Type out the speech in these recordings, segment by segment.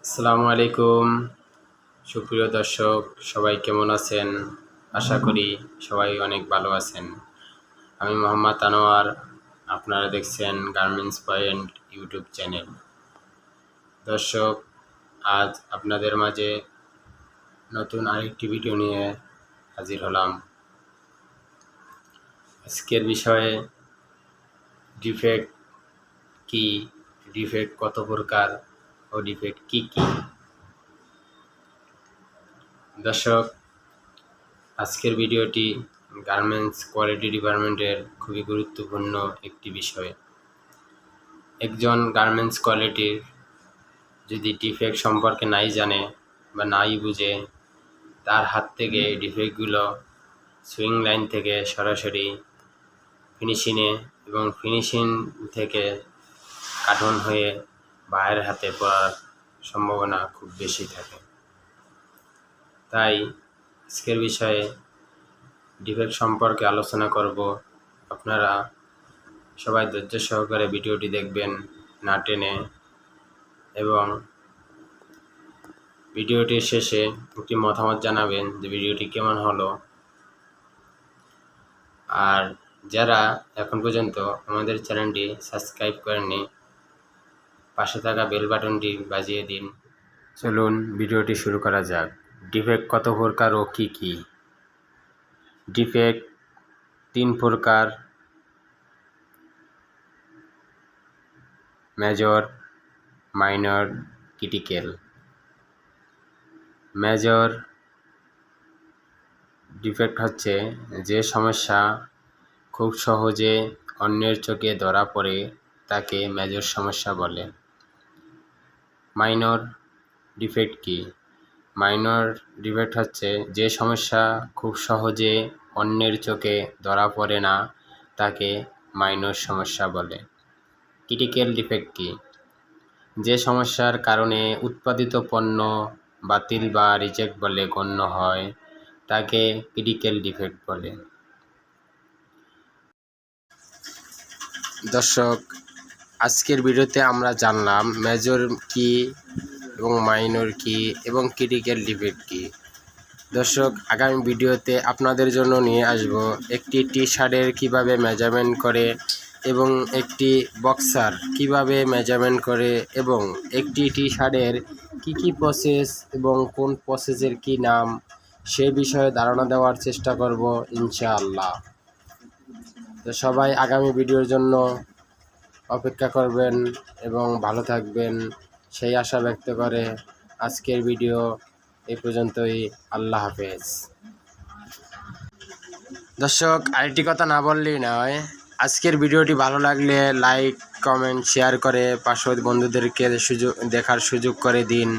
আসসালামু আলাইকুম সুপ্রিয় দর্শক, সবাই কেমন আছেন? আশা করি সবাই অনেক ভালো আছেন। আমি মোহাম্মদ আনোয়ার, আপনারা দেখছেন গার্মেন্টস পয়েন্ট ইউটিউব চ্যানেল। দর্শক, আজ আপনাদের মাঝে নতুন আরেকটি ভিডিও নিয়ে হাজির হলাম। আজকের বিষয়ে ডিফেক্ট কি, ডিফেক্ট কত প্রকার ও ডিফেক্ট কি কি। দর্শক, আজকের ভিডিওটি গার্মেন্টস কোয়ালিটি ডিপার্টমেন্টের খুবই গুরুত্বপূর্ণ একটি বিষয়। একজন গার্মেন্টস কোয়ালিটির যদি ডিফেক্ট সম্পর্কে নাই জানে বা নাই বুঝে, তার হাত থেকে ডিফেক্টগুলো সুইং লাইন থেকে সরাসরি ফিনিশিংয়ে এবং ফিনিশিং থেকে কার্টন হয়ে বাইরের হাতে পড়ার সম্ভাবনা খুব বেশি থাকে। তাই আজকের বিষয়ে ডিফেক্ট সম্পর্কে আলোচনা করব। আপনারা সবাই ধৈর্য সহকারে ভিডিওটি দেখবেন, না টেনে, এবং ভিডিওটির শেষে একটি মতামত জানাবেন যে ভিডিওটি কেমন হলো। আর যারা এখন পর্যন্ত আমাদের চ্যানেলটি সাবস্ক্রাইব করেননি, পাশে থাকা বেল বাটনটি বাজিয়ে দিন। চলুন ভিডিওটি শুরু করা যাক। ডিফেক্ট কত প্রকার ও কি কি? ডিফেক্ট 3 প্রকার: major, minor, critical. Major defect হচ্ছে যে সমস্যা খুব সহজে অন্যের চোখে ধরা পড়ে তাকে মেজর সমস্যা বলে। মাইনর ডিফেক্ট কি? মাইনর ডিফেক্ট হচ্ছে যে সমস্যা খুব সহজে অন্যের চোখে ধরা পড়ে না, তাকে মাইনর সমস্যা বলে। ক্রিটিক্যাল ডিফেক্ট কি? যে সমস্যার কারণে উৎপাদিত পণ্য বাতিল বা রিজেক্ট বলে গণ্য হয়, তাকে ক্রিটিক্যাল ডিফেক্ট বলে। দর্শক, আজকের ভিডিওতে আমরা জানলাম মেজর কি এবং মাইনর কি এবং ক্রিটিক্যাল ডিফেক্ট কি। দর্শক, আগামী ভিডিওতে আপনাদের জন্য নিয়ে আসব একটি টি শার্টের কীভাবে মেজারমেন্ট করে এবং একটি বক্সার কিভাবে মেজারমেন্ট করে এবং একটি টি শার্টের কী কী প্রসেস এবং কোন প্রসেসের কি নাম, সে বিষয়ে ধারণা দেওয়ার চেষ্টা করব ইনশাআল্লাহ। তো সবাই আগামী ভিডিওর জন্য অপেক্ষা করবেন এবং ভালো থাকবেন, সেই আশা ব্যক্ত করে আজকের ভিডিও এই পর্যন্তই। আল্লাহ হাফেজ। দর্শক, আরেকটি কথা না বললেই নয়, আজকের ভিডিওটি ভালো লাগলে লাইক, কমেন্ট, শেয়ার করে পাশের বন্ধুদেরকে দেখার সুযোগ করে দিন।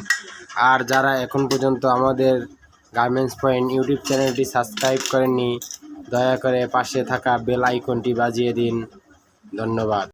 আর যারা এখন পর্যন্ত আমাদের গার্মেন্টস পয়েন্ট ইউটিউব চ্যানেলটি সাবস্ক্রাইব করেননি, দয়া করে পাশে থাকা বেল আইকনটি বাজিয়ে দিন। ধন্যবাদ।